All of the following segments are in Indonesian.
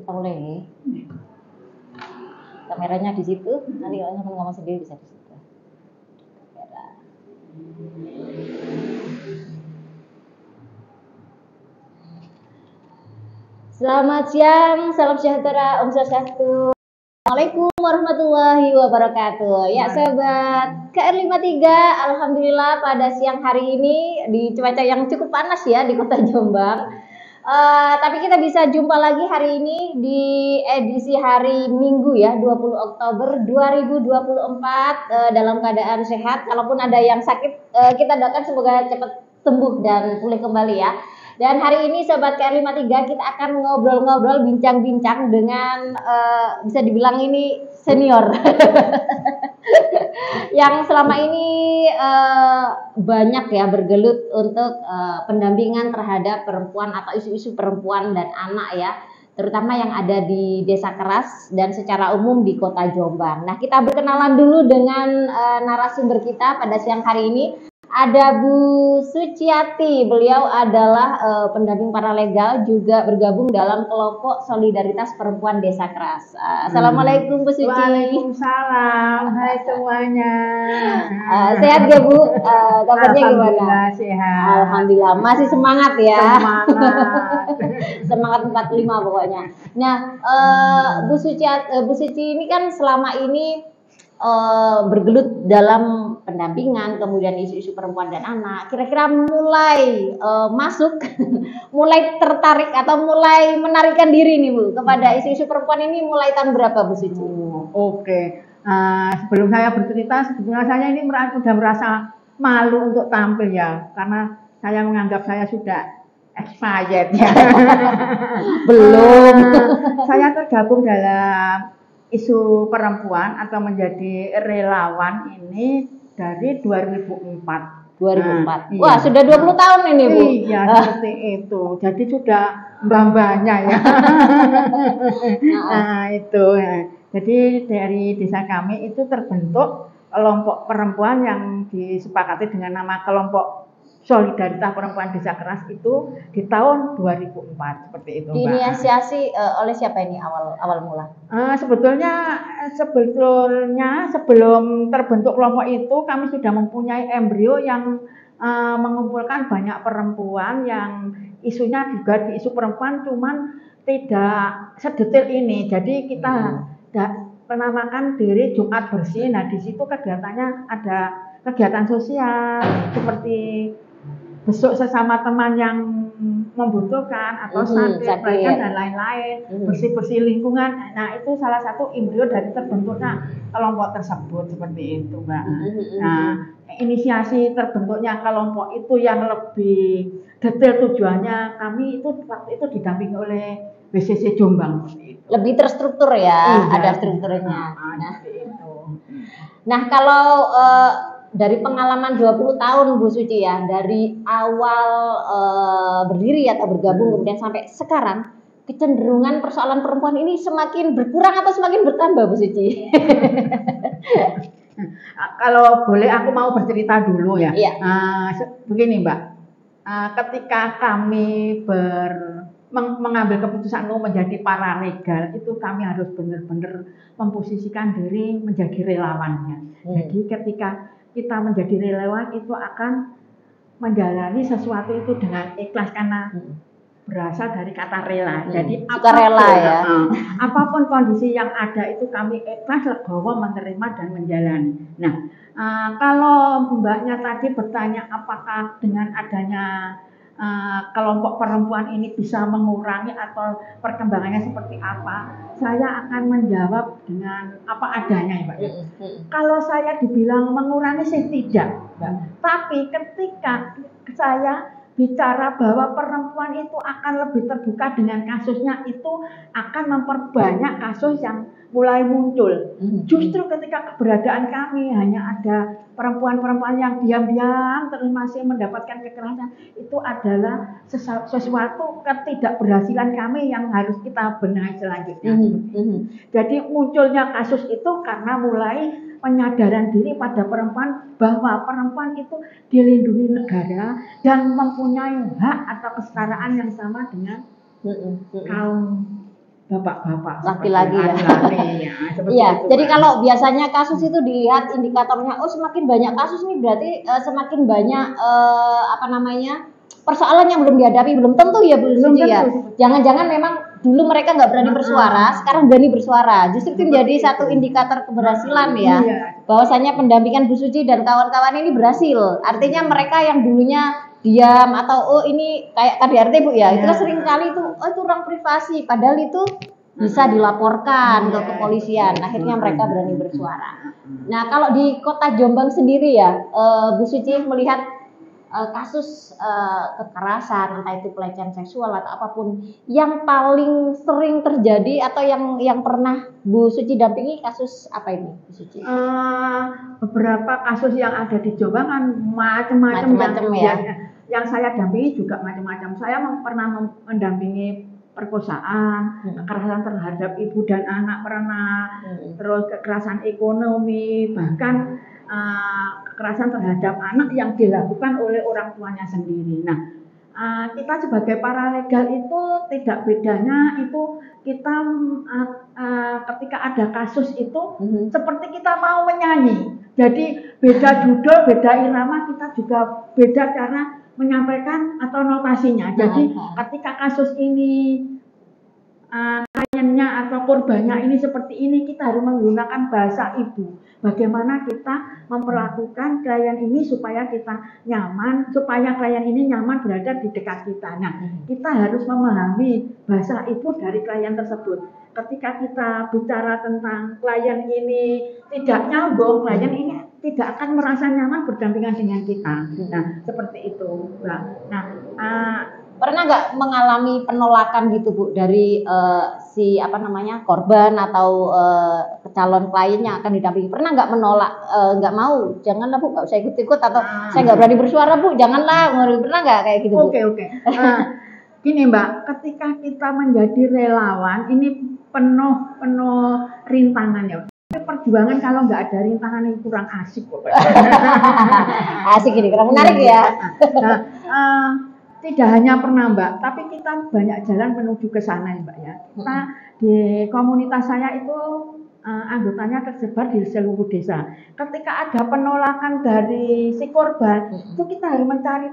Boleh. Kameranya di situ. Nanti kalau teman ngomong sendiri bisa di situ. Kamera. Selamat siang, salam sejahtera, Om Swastiastu. Assalamualaikum warahmatullahi wabarakatuh. Ya sobat KR53, alhamdulillah pada siang hari ini di cuaca yang cukup panas ya di Kota Jombang. Tapi kita bisa jumpa lagi hari ini di edisi hari Minggu ya, 20 Oktober 2024 dalam keadaan sehat. Kalaupun ada yang sakit, kita doakan semoga cepat sembuh dan pulih kembali ya. Dan hari ini Sobat KR53 kita akan ngobrol-ngobrol, bincang-bincang dengan bisa dibilang ini senior yang selama ini banyak ya bergelut untuk pendampingan terhadap perempuan atau isu-isu perempuan dan anak ya, terutama yang ada di Desa Keras dan secara umum di Kota Jombang. Nah, kita berkenalan dulu dengan narasumber kita pada siang hari ini. Ada Bu Suciati, beliau adalah pendamping paralegal, juga bergabung dalam kelompok Solidaritas Perempuan Desa Keras. Assalamualaikum Bu Suci. Waalaikumsalam, hai semuanya. Sehat ya Bu? Kabarnya gimana? Alhamdulillah sehat. Alhamdulillah, masih semangat ya. Semangat. Semangat 45 pokoknya. Nah, Bu Suci ini kan selama ini bergelut dalam pendampingan, kemudian isu-isu perempuan dan anak. Kira-kira mulai masuk, mulai tertarik atau mulai menarikkan diri nih Bu kepada isu-isu perempuan ini mulai tahun berapa Bu Suci? Oke. Sebelum saya bercerita, sebetulnya saya ini sudah merasa malu untuk tampil ya, karena saya menganggap saya sudah expired ya. Belum. Saya tergabung dalam isu perempuan atau menjadi relawan ini dari 2004. 2004. Wah, sudah 20 tahun ini Bu. Iya, seperti itu. Jadi sudah mbak-mbaknya ya. Nah, itu. Jadi dari desa kami itu terbentuk kelompok perempuan yang disepakati dengan nama kelompok Solidaritas Perempuan Desa Keras itu di tahun 2004 seperti itu. Diinisiasi oleh siapa ini awal mula? Sebetulnya sebelum terbentuk kelompok itu kami sudah mempunyai embrio yang mengumpulkan banyak perempuan yang isunya juga di isu perempuan, cuman tidak sedetail ini. Jadi kita menamakan diri Jumat Bersih. Nah, di situ kegiatannya ada kegiatan sosial seperti besok sesama teman yang membutuhkan atau sakit dan lain-lain, bersih-bersih lingkungan. Nah, itu salah satu embrio dari terbentuknya kelompok tersebut seperti itu, Mbak. Nah, inisiasi terbentuknya kelompok itu yang lebih detail tujuannya kami itu waktu itu didampingi oleh BCC Jombang. Lebih terstruktur ya, ada strukturnya. Nah, kalau dari pengalaman 20 tahun Bu Suci ya, dari awal berdiri atau bergabung kemudian sampai sekarang, kecenderungan persoalan perempuan ini semakin berkurang atau semakin bertambah Bu Suci? Kalau boleh aku mau bercerita dulu ya. Iya. Begini Mbak, ketika kami mengambil keputusan untuk menjadi paralegal, itu kami harus benar-benar memposisikan diri menjadi relawannya. Jadi ketika kita menjadi relawan itu akan menjalani sesuatu itu dengan ikhlas karena berasal dari kata rela. Jadi apapun kondisi yang ada itu kami ikhlas, legowo menerima dan menjalani. Nah, kalau Mbaknya tadi bertanya apakah dengan adanya kelompok perempuan ini bisa mengurangi atau perkembangannya seperti apa, saya akan menjawab dengan apa adanya ya Mbak. Kalau saya dibilang mengurangi sih tidak, Mbak. Tapi ketika saya bicara bahwa perempuan itu akan lebih terbuka dengan kasusnya, itu akan memperbanyak kasus yang mulai muncul. Justru ketika keberadaan kami hanya ada perempuan-perempuan yang diam-diam terus masih mendapatkan kekerasan, itu adalah sesuatu ketidakberhasilan kami yang harus kita benahi selanjutnya. Jadi munculnya kasus itu karena mulai penyadaran diri pada perempuan bahwa perempuan itu dilindungi negara dan mempunyai hak atau kesetaraan yang sama dengan kaum bapak-bapak Laki-laki ya. laki-laki ya, seperti Iya, itu, jadi Mbak. kalau biasanya kasus itu dilihat indikatornya, oh semakin banyak kasus nih berarti semakin banyak apa namanya persoalan yang belum dihadapi, belum tentu ya Bu Belum Suci ya. tentu. Jangan-jangan memang dulu mereka nggak berani bersuara, sekarang berani bersuara. Justru itu menjadi satu indikator keberhasilan ya. Iya. Bahwasanya pendampingan Bu Suci dan kawan-kawan ini berhasil. Artinya mereka yang dulunya diam atau oh ini kayak KDRT Bu ya, itu kan sering kali itu oh itu ruang privasi, padahal itu bisa dilaporkan ke kepolisian. Akhirnya mereka berani bersuara. Nah, kalau di Kota Jombang sendiri ya, Bu Suci melihat kasus kekerasan, entah itu pelecehan seksual atau apapun, yang paling sering terjadi atau yang pernah Bu Suci dampingi kasus apa ini, Bu Suci? Beberapa kasus yang ada di Jombang kan macam-macam ya. Yang saya dampingi juga macam-macam. Saya pernah mendampingi perkosaan, kekerasan terhadap ibu dan anak pernah, terus kekerasan ekonomi, bahkan kekerasan terhadap anak yang dilakukan oleh orang tuanya sendiri. Nah, kita sebagai paralegal itu tidak bedanya itu kita ketika ada kasus itu seperti kita mau menyanyi. Jadi beda judul, beda irama, kita juga beda cara menyampaikan atau notasinya. Jadi ketika kasus ini kliennya atau korbannya ini seperti ini, kita harus menggunakan bahasa ibu. Bagaimana kita memperlakukan klien ini supaya kita nyaman, supaya klien ini nyaman berada di dekat kita. Nah, kita harus memahami bahasa ibu dari klien tersebut. Ketika kita bicara tentang klien ini tidak nyambung, klien ini tidak akan merasa nyaman berdampingan dengan kita. Nah, seperti itu. Pernah nggak mengalami penolakan gitu Bu dari si apa namanya korban atau calon klien yang akan didampingi? Pernah nggak menolak, nggak mau, janganlah Bu, nggak usah ikut-ikut atau saya nggak berani bersuara Bu, janganlah, pernah nggak kayak gitu Bu? Oke. Gini Mbak, ketika kita menjadi relawan ini penuh rintangan ya. Perjuangan kalau nggak ada rintangan ini kurang asik kok. Asik ini, kurang menarik ya. Tidak hanya pernah Mbak, tapi kita banyak jalan menuju ke sana ya Mbak ya. Kita di komunitas saya itu anggotanya tersebar di seluruh desa. Ketika ada penolakan dari si korban, itu kita harus mencari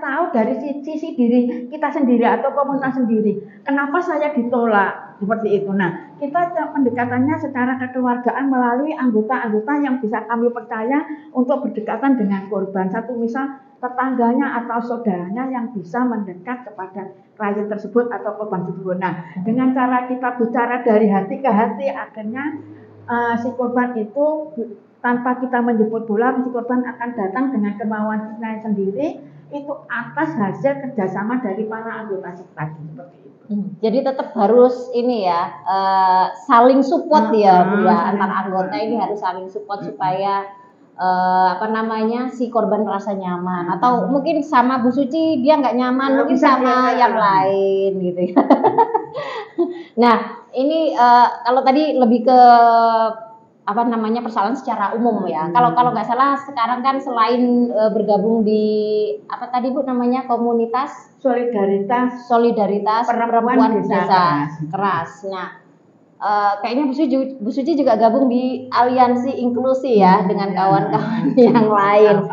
tahu dari sisi diri kita sendiri atau komunitas sendiri. Kenapa saya ditolak seperti itu? Nah, kita pendekatannya secara kekeluargaan melalui anggota-anggota yang bisa kami percaya untuk berdekatan dengan korban. Satu misal tetangganya atau saudaranya yang bisa mendekat kepada klien tersebut atau korban tersebut. Nah, dengan cara kita bicara dari hati ke hati, akhirnya si korban itu tanpa kita menjemput bola, si korban akan datang dengan kemauan kita sendiri, itu atas hasil kerjasama dari para anggota tadi seperti itu. Jadi tetap harus ini ya, saling support ya Bu ya, antar anggota ini harus saling support supaya apa namanya si korban merasa nyaman, atau mungkin sama Bu Suci dia nggak nyaman, mungkin sama yang lain gitu ya. Nah ini kalau tadi lebih ke apa namanya persoalan secara umum ya. Kalau nggak salah sekarang kan selain bergabung di apa tadi Bu namanya komunitas solidaritas perempuan desa keras. Nah kayaknya Bu Suci juga gabung di aliansi inklusi ya dengan kawan-kawan yang lain.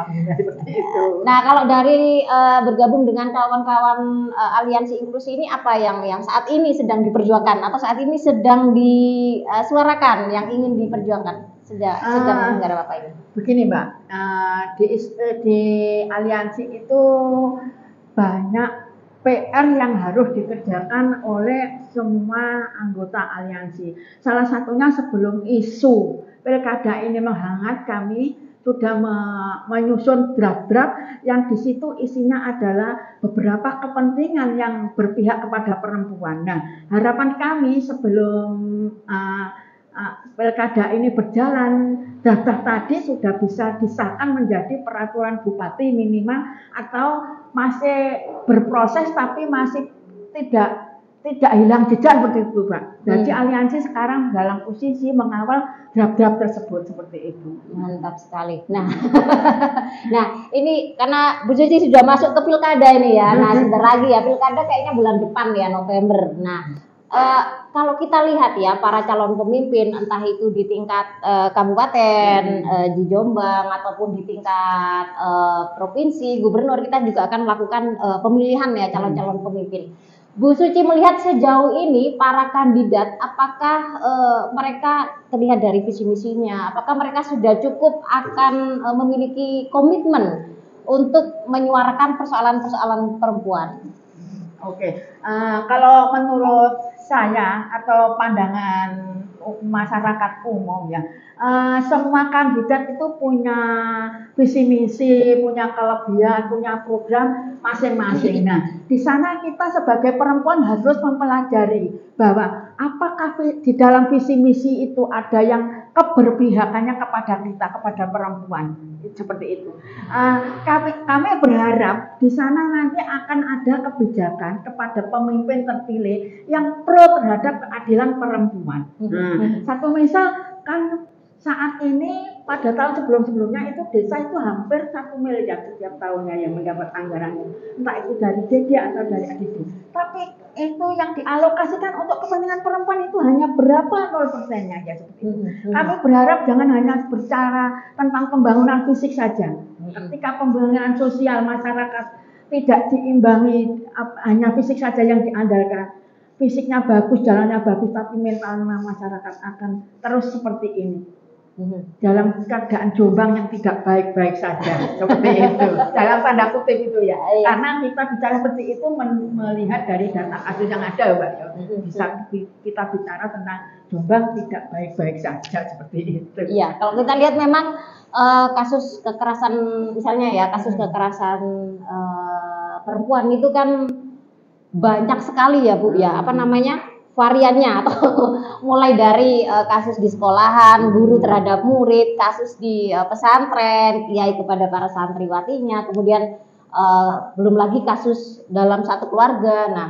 Nah kalau dari bergabung dengan kawan-kawan aliansi inklusi ini apa yang saat ini sedang diperjuangkan atau saat ini sedang disuarakan yang ingin diperjuangkan sedang menggarap apa ini? Begini Mbak, di aliansi itu banyak PR yang harus dikerjakan oleh semua anggota aliansi. Salah satunya sebelum isu pilkada ini menghangat, kami sudah menyusun draft-draft yang di situ isinya adalah beberapa kepentingan yang berpihak kepada perempuan. Nah, harapan kami sebelum pilkada ini berjalan, draft tadi sudah bisa disahkan menjadi peraturan bupati minimal, atau masih berproses tapi masih tidak tidak hilang jejak seperti itu, Pak. Jadi aliansi sekarang dalam posisi mengawal draft-draft tersebut seperti itu. Mantap sekali. Nah, nah ini karena Bu Suci sudah masuk ke pilkada ini ya. Nah, sebentar lagi ya pilkada kayaknya bulan depan ya November. Nah, kalau kita lihat ya para calon pemimpin entah itu di tingkat kabupaten di Jombang ataupun di tingkat provinsi, gubernur, kita juga akan melakukan pemilihan ya calon-calon pemimpin. Bu Suci melihat sejauh ini para kandidat, apakah mereka terlihat dari visi misinya, apakah mereka sudah cukup akan memiliki komitmen untuk menyuarakan persoalan-persoalan perempuan? Oke, kalau menurut saya atau pandangan masyarakat umum ya, semua kandidat itu punya visi misi, punya kelebihan, punya program masing-masing. Nah, di sana kita sebagai perempuan harus mempelajari bahwa apakah di dalam visi misi itu ada yang keberpihakannya kepada kita, kepada perempuan, seperti itu. Kami berharap di sana nanti akan ada kebijakan kepada pemimpin terpilih yang pro terhadap keadilan perempuan. Satu misal kan saat ini pada tahun sebelum-sebelumnya itu desa itu hampir 1 miliar setiap tahunnya yang mendapat anggarannya, entah itu dari DD atau dari ADD. Tapi itu yang dialokasikan untuk kepentingan perempuan itu hanya berapa 0%-nya ya seperti itu. Kami berharap jangan hanya bicara tentang pembangunan fisik saja. Ketika pembangunan sosial masyarakat tidak diimbangi hanya fisik saja yang diandalkan, fisiknya bagus, jalannya bagus, tapi mentalnya masyarakat akan terus seperti ini. Dalam keadaan Jombang yang tidak baik-baik saja, seperti itu. Dalam tanda kutip itu ya. Karena kita bicara seperti itu melihat dari data kasus yang ada, Mbak. Ya. Bisa kita bicara tentang Jombang tidak baik-baik saja, seperti itu. Iya, kalau kita lihat memang kasus kekerasan, misalnya ya kasus kekerasan perempuan itu kan banyak sekali ya Bu ya, apa namanya, variannya atau mulai dari kasus di sekolahan, guru terhadap murid, kasus di pesantren, kiai kepada para santriwatinya, kemudian belum lagi kasus dalam satu keluarga. Nah,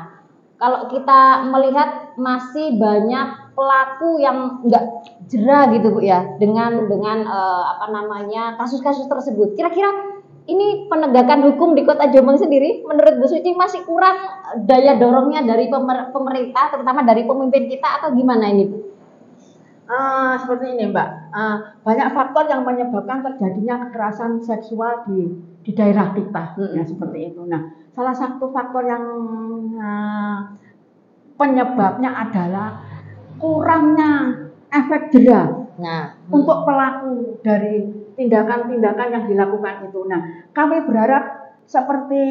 kalau kita melihat masih banyak pelaku yang nggak jera gitu Bu ya dengan apa namanya kasus-kasus tersebut. Kira-kira ini penegakan hukum di Kota Jombang sendiri menurut Bu Suci masih kurang daya dorongnya dari pemerintah, terutama dari pemimpin kita, atau gimana ini Bu? Seperti ini Mbak, banyak faktor yang menyebabkan terjadinya kekerasan seksual di daerah kita, ya seperti itu. Nah, salah satu faktor yang penyebabnya adalah kurangnya efek jera untuk pelaku dari tindakan-tindakan yang dilakukan itu. Nah, kami berharap seperti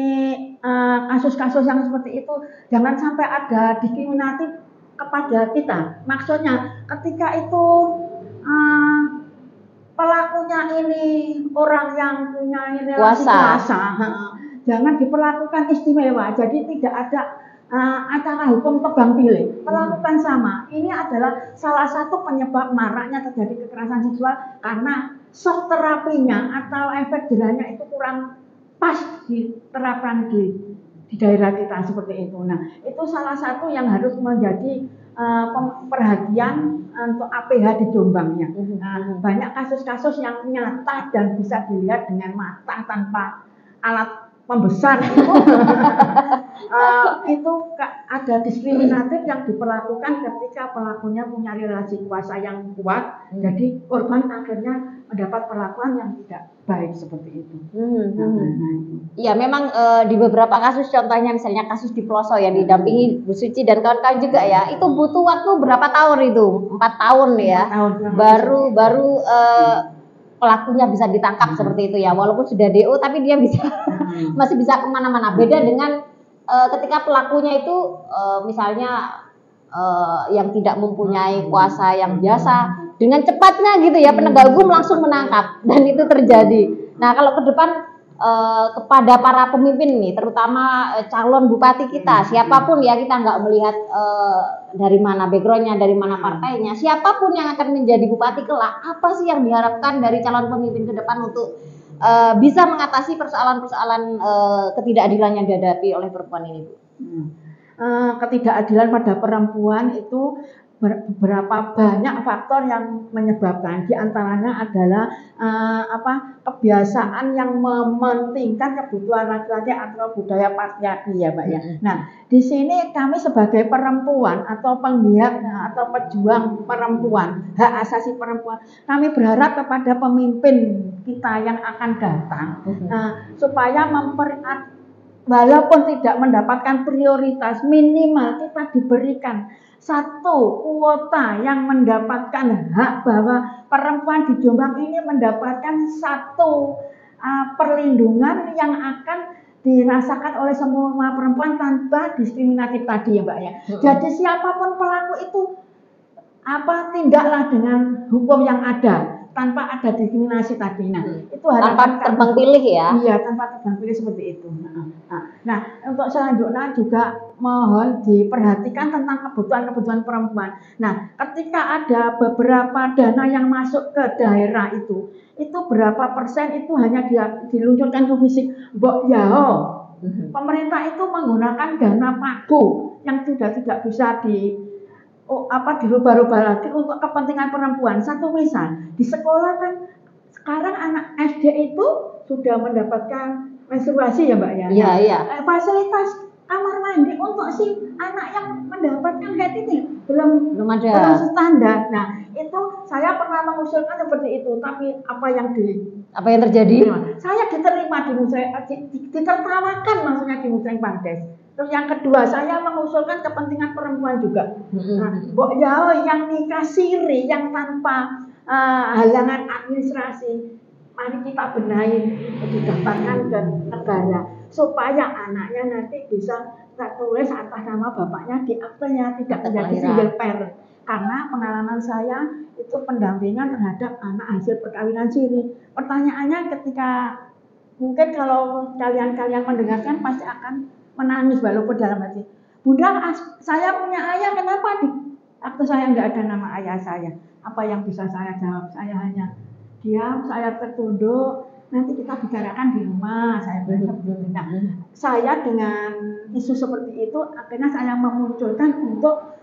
kasus-kasus yang seperti itu jangan sampai ada diskriminatif kepada kita. Maksudnya ketika itu pelakunya ini orang yang punya relasi kuasa, jangan diperlakukan istimewa. Jadi tidak ada acara hukum tebang pilih, perlakukan sama. Ini adalah salah satu penyebab maraknya terjadi kekerasan seksual karena shock terapinya atau efek jerahnya itu kurang pas diterapkan di daerah kita seperti itu. Nah, itu salah satu yang harus menjadi perhatian untuk APH di Jombangnya. Nah, banyak kasus-kasus yang nyata dan bisa dilihat dengan mata tanpa alat pembesar itu ada diskriminatif yang diperlakukan ketika pelakunya punya relasi kuasa yang kuat, jadi korban akhirnya mendapat perlakuan yang tidak baik seperti itu. Iya, memang di beberapa kasus, contohnya misalnya kasus di Pelosok yang didampingi Bu Suci dan kawan-kawan juga ya, itu butuh waktu berapa tahun itu? 4 tahun ya, 4 tahun, baru pelakunya bisa ditangkap seperti itu ya, walaupun sudah DO tapi dia bisa masih bisa kemana-mana. Beda dengan ketika pelakunya itu misalnya yang tidak mempunyai kuasa yang biasa, dengan cepatnya gitu ya penegak hukum langsung menangkap dan itu terjadi. Nah, kalau ke depan kepada para pemimpin nih, terutama calon bupati kita, siapapun ya, kita nggak melihat dari mana backgroundnya, dari mana partainya, siapapun yang akan menjadi bupati kelak, apa sih yang diharapkan dari calon pemimpin ke depan untuk bisa mengatasi persoalan-persoalan ketidakadilan yang dihadapi oleh perempuan ini, Bu? ketidakadilan pada perempuan itu beberapa banyak faktor yang menyebabkan. Di antaranya adalah kebiasaan yang mementingkan kebutuhan laki-laki atau budaya patriarki ya Mbak ya. Nah, di sini kami sebagai perempuan atau penggiat atau pejuang perempuan, hak asasi perempuan, kami berharap kepada pemimpin kita yang akan datang supaya walaupun tidak mendapatkan prioritas, minimal kita diberikan satu kuota yang mendapatkan hak bahwa perempuan di Jombang ini mendapatkan satu perlindungan yang akan dirasakan oleh semua perempuan tanpa diskriminatif tadi ya Mbak ya. Jadi siapapun pelaku itu tindaklah dengan hukum yang ada tanpa ada diskriminasi tadi. Nah, itu tanpa terbang pilih ya. Iya, tanpa terbang pilih seperti itu. Nah, untuk selanjutnya juga mohon diperhatikan tentang kebutuhan perempuan. Nah, ketika ada beberapa dana yang masuk ke daerah itu berapa persen itu hanya diluncurkan ke fisik. Mbok yao. Pemerintah itu menggunakan dana pagu yang sudah tidak bisa dirubah-rubah lagi untuk kepentingan perempuan. Satu misal, di sekolah kan sekarang anak SD itu sudah mendapatkan menstruasi ya Mbak ya. Iya. Fasilitas kamar mandi untuk si anak yang mendapatkan haid ini belum ada. Belum standar. Nah, itu saya pernah mengusulkan seperti itu, tapi apa yang terjadi? Saya diterima ditertawakan maksudnya di Musreng Pardes. Terus yang kedua, saya mengusulkan kepentingan perempuan juga. Yang nikah siri, yang tanpa halangan administrasi, mari kita benahi didaftarkan ke negara supaya anaknya nanti bisa tertulis atas nama bapaknya di aktenya, tidak menjadi single parent. Karena pengalaman saya itu pendampingan terhadap anak hasil perkawinan siri. Pertanyaannya ketika mungkin kalau kalian mendengarkan pasti akan menangis walaupun dalam hati. Bunda, saya punya ayah, kenapa di akte saya nggak ada nama ayah saya? Apa yang bisa saya jawab? Saya hanya diam, saya tertunduk. Nanti kita bicarakan di rumah. Saya bilang seperti itu. Nah, saya dengan isu seperti itu akhirnya saya memunculkan untuk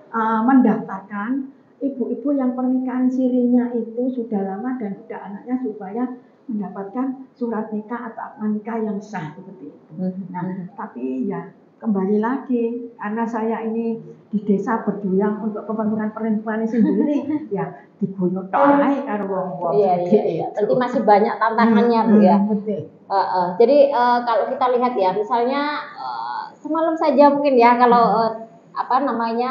mendaftarkan ibu-ibu yang pernikahan sirinya itu sudah lama dan sudah anaknya supaya mendapatkan surat nikah atau akta nikah yang sah seperti itu. Nah, tapi ya kembali lagi karena saya ini di desa berjuang untuk kepentingan perempuan sendiri, ya diguyur tok ae karo wong-wong. Iya. Berarti masih banyak tantangannya Bu ya. Jadi kalau kita lihat ya, misalnya semalam saja mungkin ya kalau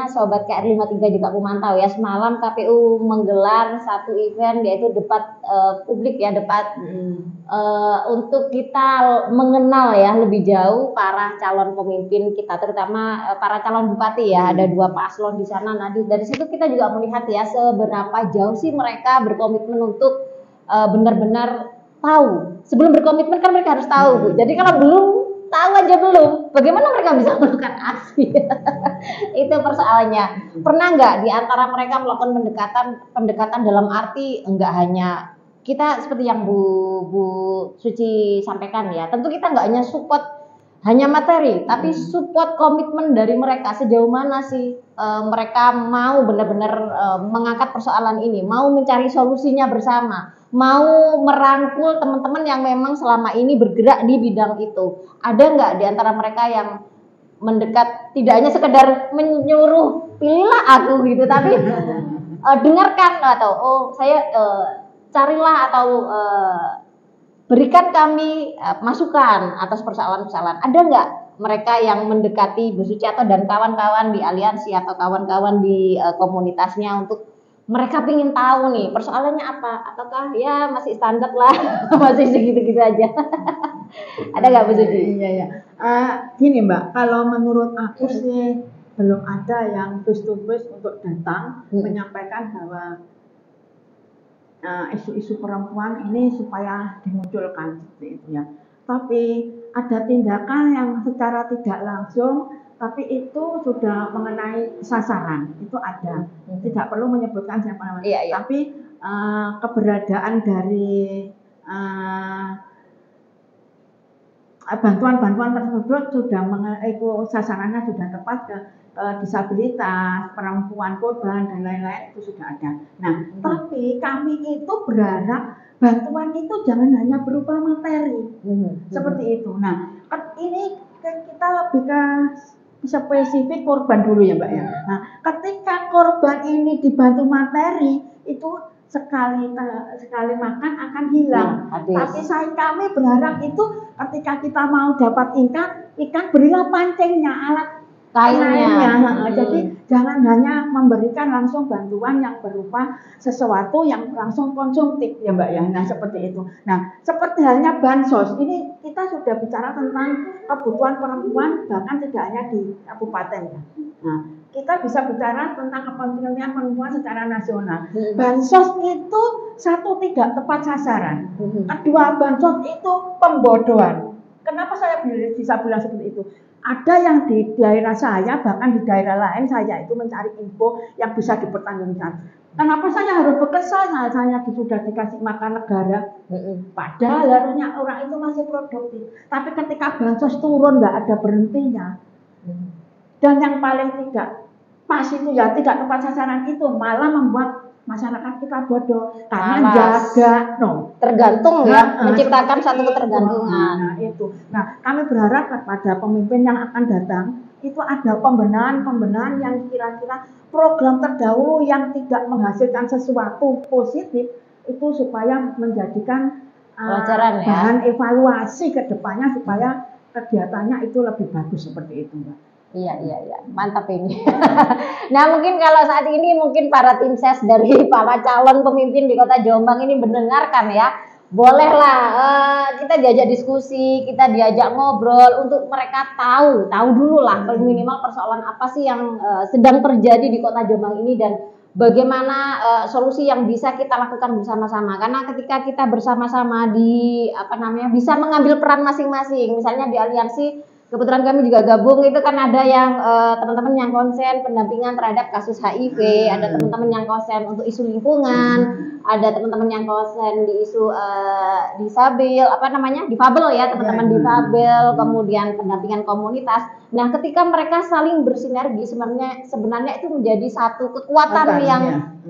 Sobat KR53 juga memantau ya, semalam KPU menggelar satu event yaitu debat publik ya, debat untuk kita mengenal ya lebih jauh para calon pemimpin kita, terutama para calon bupati ya, ada 2 paslon di sana. Nah, dari situ kita juga melihat ya seberapa jauh sih mereka berkomitmen untuk benar-benar tahu. Sebelum berkomitmen kan mereka harus tahu Bu. Jadi kalau belum tahu aja belum, bagaimana mereka bisa melakukan aksi? Itu persoalannya. Pernah nggak di antara mereka melakukan pendekatan dalam arti enggak hanya kita seperti yang Bu Suci sampaikan ya. Tentu kita nggak hanya support hanya materi, tapi support komitmen dari mereka sejauh mana sih mereka mau benar-benar mengangkat persoalan ini, mau mencari solusinya bersama, mau merangkul teman-teman yang memang selama ini bergerak di bidang itu. Ada nggak di antara mereka yang mendekat, tidak hanya sekedar menyuruh pilihlah aku gitu, tapi dengarkan atau saya carilah atau berikan kami masukan atas persoalan-persoalan. Ada nggak mereka yang mendekati Bu Suci atau dan kawan-kawan di aliansi atau kawan-kawan di komunitasnya untuk mereka ingin tahu nih persoalannya apa? Ataukah ya masih standar lah, masih segitu-gitu aja? Ada nggak Bu Suci? Iya. Gini Mbak, kalau menurut aku sih belum ada yang face to face untuk datang menyampaikan bahwa isu-isu perempuan ini supaya dimunculkan seperti itu ya. Tapi ada tindakan yang secara tidak langsung, tapi itu sudah mengenai sasaran, itu ada. Tidak perlu menyebutkan siapa namanya. Iya. Tapi keberadaan dari bantuan-bantuan tersebut sudah sasarannya sudah tepat ke disabilitas, perempuan korban dan lain-lain itu sudah ada. Nah, tapi kami itu berharap bantuan itu jangan hanya berupa materi, seperti itu. Nah, ini kita lebih ke spesifik korban dulu ya Mbak ya. Nah, ketika korban ini dibantu materi itu sekali makan akan hilang. Tapi kami berharap itu ketika kita mau dapat ikan berilah pancingnya, alat kainnya. Jadi jangan hanya memberikan langsung bantuan yang berupa sesuatu yang langsung konsumtif ya Mbak ya. Nah seperti itu. Nah seperti halnya bansos ini kita sudah bicara tentang kebutuhan perempuan bahkan tidak hanya di kabupaten ya. Nah kita bisa bicara tentang kepentingan perempuan secara nasional. Bansos itu satu tidak tepat sasaran. Kedua bansos itu pembodohan. Kenapa saya bisa bilang seperti itu? Ada yang di daerah saya, bahkan di daerah lain saya itu mencari info yang bisa dipertanggungjawabkan. Kenapa saya harus bekerja? Saya sudah dikasih makan negara. Padahal harusnya orang itu masih produktif. Tapi ketika bansos turun nggak ada berhentinya. Dan yang paling tidak pas itu ya tidak tepat sasaran itu malah membuat masyarakat kita bodoh karena jaga tergantung ya menciptakan satu ketergantungan. Nah itu. Nah kami berharap kepada pemimpin yang akan datang itu ada pembenahan yang kira-kira program terdahulu yang tidak menghasilkan sesuatu positif itu supaya menjadikan bahan evaluasi ke depannya supaya kegiatannya itu lebih bagus seperti itu Mbak. Iya, mantap ini. Nah mungkin kalau saat ini mungkin para tim ses dari para calon pemimpin di Kota Jombang ini mendengarkan ya, bolehlah kita diajak diskusi, kita diajak ngobrol untuk mereka tahu dulu lah minimal persoalan apa sih yang sedang terjadi di Kota Jombang ini dan bagaimana solusi yang bisa kita lakukan bersama-sama. Karena ketika kita bersama-sama bisa mengambil peran masing-masing, misalnya di aliansi. Kebetulan kami juga gabung itu kan ada yang teman-teman yang konsen pendampingan terhadap kasus HIV, ada teman-teman yang konsen untuk isu lingkungan, ada teman-teman yang konsen di isu difabel ya teman-teman difabel, kemudian pendampingan komunitas. Nah ketika mereka saling bersinergi sebenarnya itu menjadi satu kekuatan yang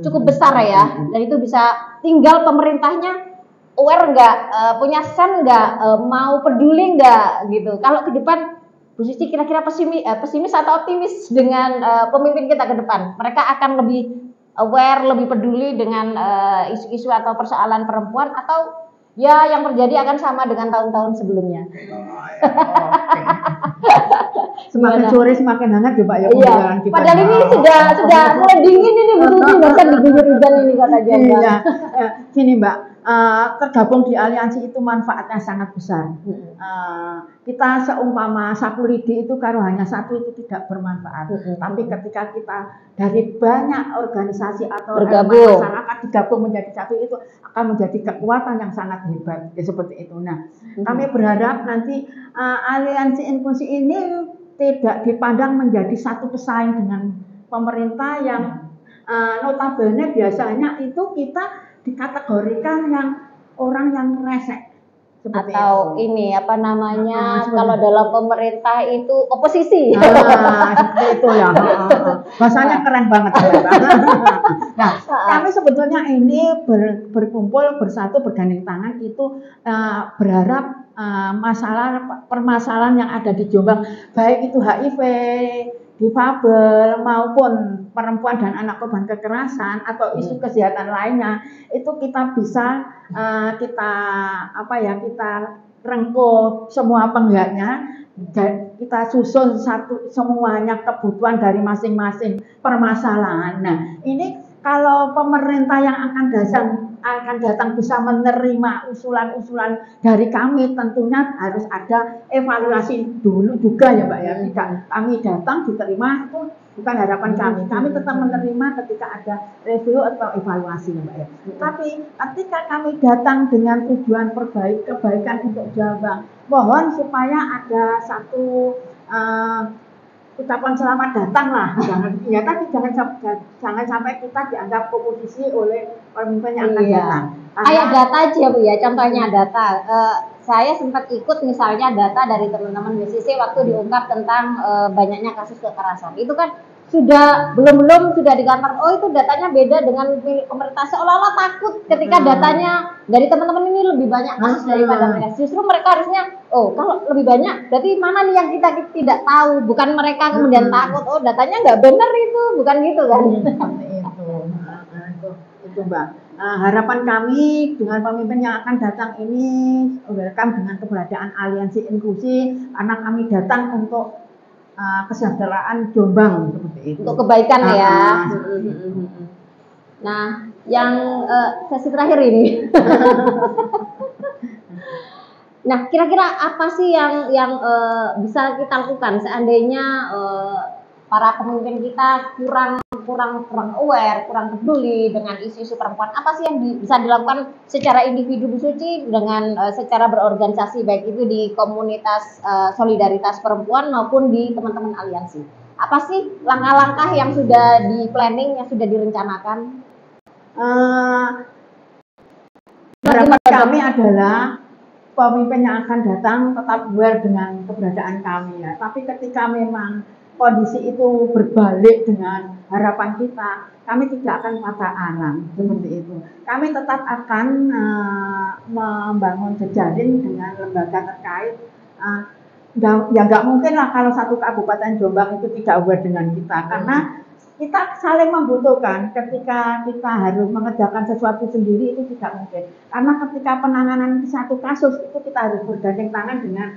cukup besar ya, dan itu bisa tinggal pemerintahnya aware nggak, punya sen nggak, mau peduli nggak gitu. Kalau ke depan Bu Suci kira-kira pesimis atau optimis dengan pemimpin kita ke depan? Mereka akan lebih aware, lebih peduli dengan isu-isu atau persoalan perempuan atau ya yang terjadi akan sama dengan tahun-tahun sebelumnya? Semakin sore semakin hangat ya Pak ya. Padahal ini sudah mulai dingin ini Bu Suci, bahkan diguyur hujan ini Kota Jombang. Iya. Gini Mbak, tergabung di aliansi itu manfaatnya sangat besar. Kita seumpama sapu lidi itu kalau hanya satu itu tidak bermanfaat. Tapi ketika kita dari banyak organisasi atau masyarakat digabung menjadi satu itu akan menjadi kekuatan yang sangat hebat. Ya, seperti itu. Nah, kami berharap nanti aliansi inklusi ini tidak dipandang menjadi satu pesaing dengan pemerintah yang notabene biasanya itu kita dikategorikan yang orang yang resek atau itu. Ini kalau dalam pemerintah itu oposisi. Seperti itu ya. Bahasanya keren banget. Nah, kami sebetulnya ini berkumpul bersatu bergandeng tangan itu berharap permasalahan yang ada di Jombang baik itu HIV, difabel maupun perempuan dan anak korban kekerasan atau isu kesehatan lainnya itu kita bisa kita rengkuh semua penggeraknya, kita susun semuanya kebutuhan dari masing-masing permasalahan. Nah ini kalau pemerintah yang akan datang bisa menerima usulan-usulan dari kami, tentunya harus ada evaluasi dulu juga ya Mbak ya. Tidak kami datang diterima itu bukan harapan kami. Kami tetap menerima ketika ada review atau evaluasi ya Mbak ya. Tapi ketika kami datang dengan tujuan kebaikan untuk Jombang, mohon supaya ada satu ucapan selamat datang lah, jangan sampai kita dianggap oposisi oleh pemimpin yang akan datang. Kayak data aja Bu ya, contohnya data. saya sempat ikut misalnya data dari teman-teman BCC waktu diungkap tentang banyaknya kasus kekerasan. Itu kan belum sudah digambar, oh itu datanya beda dengan pemerintah, seolah-olah takut ketika datanya dari teman-teman ini lebih banyak kasus daripada mereka. Justru mereka harusnya, oh kalau lebih banyak berarti mana nih yang kita tidak tahu, bukan mereka kemudian takut, oh datanya nggak benar itu, bukan gitu kan. Itu Mbak. Harapan kami dengan pemimpin yang akan datang ini, welcome dengan keberadaan Aliansi Inklusi, karena kami datang untuk kesejahteraan Jombang seperti itu. Untuk kebaikan ya. Nah, yang sesi terakhir ini. Nah, kira-kira apa sih yang bisa kita lakukan seandainya para pemimpin kita kurang aware, kurang peduli dengan isu-isu perempuan? Apa sih yang bisa dilakukan secara individu Bu Suci dengan secara berorganisasi, baik itu di komunitas solidaritas perempuan maupun di teman-teman aliansi? Apa sih langkah-langkah yang sudah di planning, yang sudah direncanakan? Harapan kami adalah pemimpin yang akan datang tetap aware dengan keberadaan kami ya. Tapi ketika memang kondisi itu berbalik dengan harapan kita, kami tidak akan patah arang seperti itu. Kami tetap akan membangun jejaring dengan lembaga terkait. Ya nggak mungkin lah kalau satu kabupaten Jombang itu tidak aware dengan kita, karena kita saling membutuhkan. Ketika kita harus mengerjakan sesuatu sendiri itu tidak mungkin. Karena ketika penanganan satu kasus itu kita harus bergandeng tangan dengan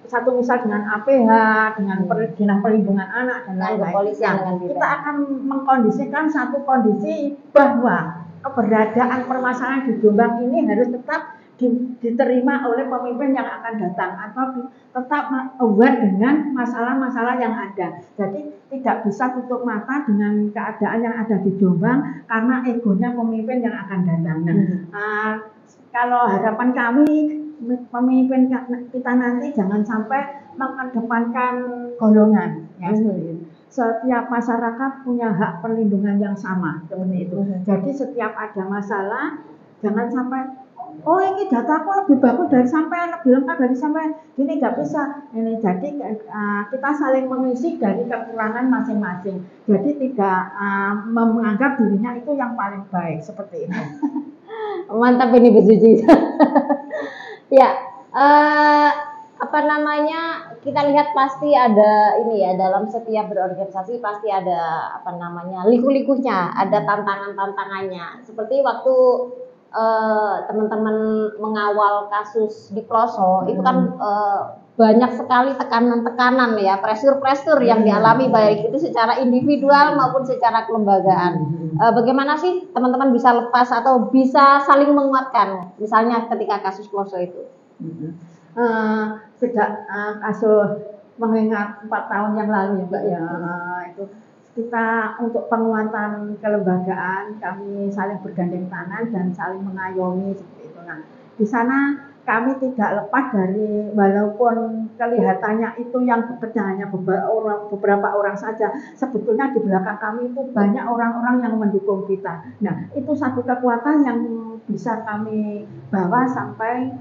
satu, misal dengan APH, dengan Dinas Perlindungan Anak dan lain-lain. Kita akan mengkondisikan satu kondisi bahwa keberadaan permasalahan di Jombang ini harus tetap diterima oleh pemimpin yang akan datang, atau tetap aware dengan masalah-masalah yang ada. Jadi tidak bisa tutup mata dengan keadaan yang ada di Jombang karena egonya pemimpin yang akan datang. Kalau harapan kami, pemimpin kita nanti jangan sampai mengedepankan golongan, ya. Setiap masyarakat punya hak perlindungan yang sama, seperti itu. Jadi setiap ada masalah, jangan sampai, oh ini dataku lebih bagus dari sampai, lebih lengkap dari sampai, ini nggak bisa. Ini jadi kita saling mengisi dari kekurangan masing-masing. Jadi tidak menganggap dirinya itu yang paling baik, seperti itu. Mantap ini Bu Suci. Ya, apa namanya, kita lihat pasti ada ini ya, dalam setiap berorganisasi pasti ada apa namanya, liku-likunya, ada tantangannya. Seperti waktu teman-teman mengawal kasus di Ploso, itu kan banyak sekali tekanan-tekanan ya, pressure yang dialami baik itu secara individual maupun secara kelembagaan. Bagaimana sih teman-teman bisa lepas atau bisa saling menguatkan, misalnya ketika kasus Ploso itu? Sejak kasus, mengingat 4 tahun yang lalu ya Mbak ya, itu kita untuk penguatan kelembagaan kami saling bergandeng tangan dan saling mengayomi seperti itu. Nah, di sana kami tidak lepas dari, walaupun kelihatannya itu yang bekerja hanya beberapa orang saja, sebetulnya di belakang kami itu banyak orang-orang yang mendukung kita. Nah, itu satu kekuatan yang bisa kami bawa sampai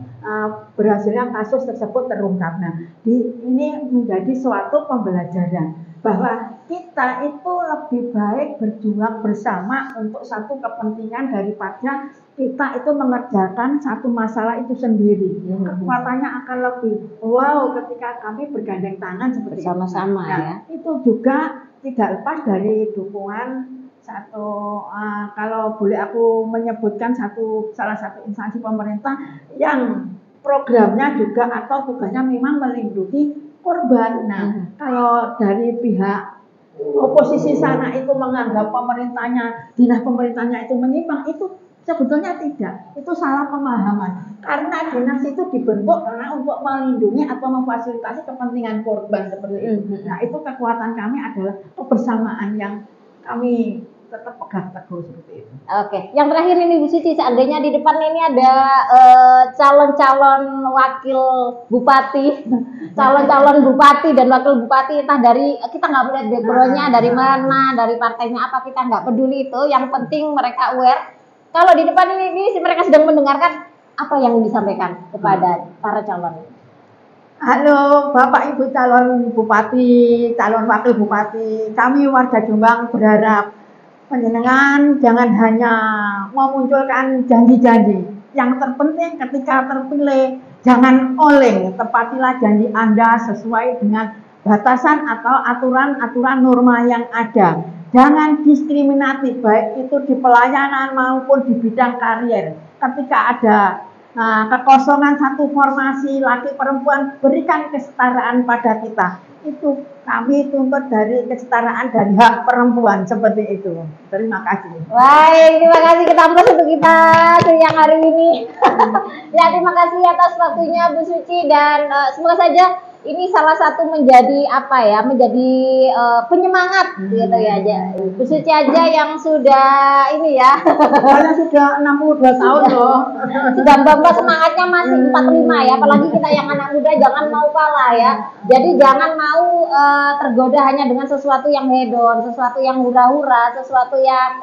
berhasilnya kasus tersebut terungkap. Nah, ini menjadi suatu pembelajaran bahwa kita itu lebih baik berjuang bersama untuk satu kepentingan daripada kita itu mengerjakan satu masalah itu sendiri. Kekuatannya akan lebih wow ketika kami bergandeng tangan seperti bersama-sama ya. Itu juga tidak lepas dari dukungan satu, kalau boleh aku menyebutkan salah satu instansi pemerintah yang programnya juga atau tugasnya memang melindungi korban. Nah, kalau dari pihak oposisi sana itu menganggap dinas pemerintahnya itu menyimpang, itu sebetulnya tidak. Itu salah pemahaman. Karena dinas itu dibentuk karena untuk melindungi atau memfasilitasi kepentingan korban seperti itu. Nah, itu kekuatan kami adalah kebersamaan yang kami tetap pegang teguh seperti itu. Oke, yang terakhir ini Bu Suci, seandainya di depan ini ada calon-calon wakil bupati, calon-calon bupati dan wakil bupati, entah dari, kita nggak melihat backgroundnya dari mana, dari partainya apa, kita nggak peduli itu. Yang penting mereka aware. Kalau di depan ini mereka sedang mendengarkan, apa yang disampaikan kepada para calon? Halo Bapak Ibu calon bupati, calon wakil bupati, kami warga Jombang berharap panjenengan jangan hanya memunculkan janji-janji. Yang terpenting ketika terpilih jangan oleng, tepatilah janji Anda sesuai dengan batasan atau aturan-aturan norma yang ada. Jangan diskriminatif baik itu di pelayanan maupun di bidang karier. Ketika ada kekosongan satu formasi laki perempuan, berikan kesetaraan pada kita. Itu kami tuntut dari kesetaraan dan hak perempuan seperti itu. Terima kasih. Baik, terima kasih kita amplas untuk kita siang hari ini. Ya, terima kasih atas waktunya Bu Suci dan semoga saja ini salah satu menjadi menjadi penyemangat gitu ya aja. Bu Suci aja yang sudah ini ya. Karena sudah 62 tahun loh. Sudah mbak semangatnya masih 45 ya, apalagi kita yang anak muda jangan mau kalah ya. Jadi jangan mau tergoda hanya dengan sesuatu yang hedon, sesuatu yang hura-hura, sesuatu yang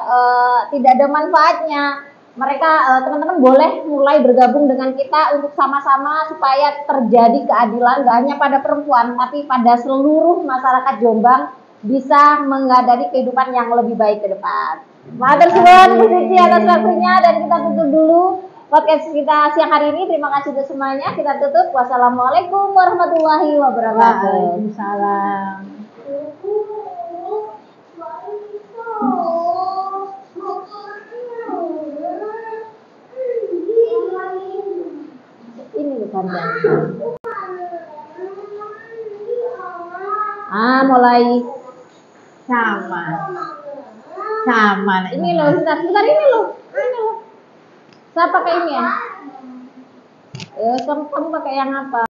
tidak ada manfaatnya. Mereka teman-teman boleh mulai bergabung dengan kita untuk sama-sama supaya terjadi keadilan gak hanya pada perempuan tapi pada seluruh masyarakat Jombang bisa menghadapi kehidupan yang lebih baik ke depan. Matur suwun Bu Suci atas waktunya dan kita tutup dulu podcast kita siang hari ini. Terima kasih untuk semuanya. Kita tutup. Wassalamualaikum warahmatullahi wabarakatuh. Waalaikumsalam. Ini bukan mulai Sama. ini loh, sebentar ini loh. Saya pakai ini ya. Kamu pakai yang apa?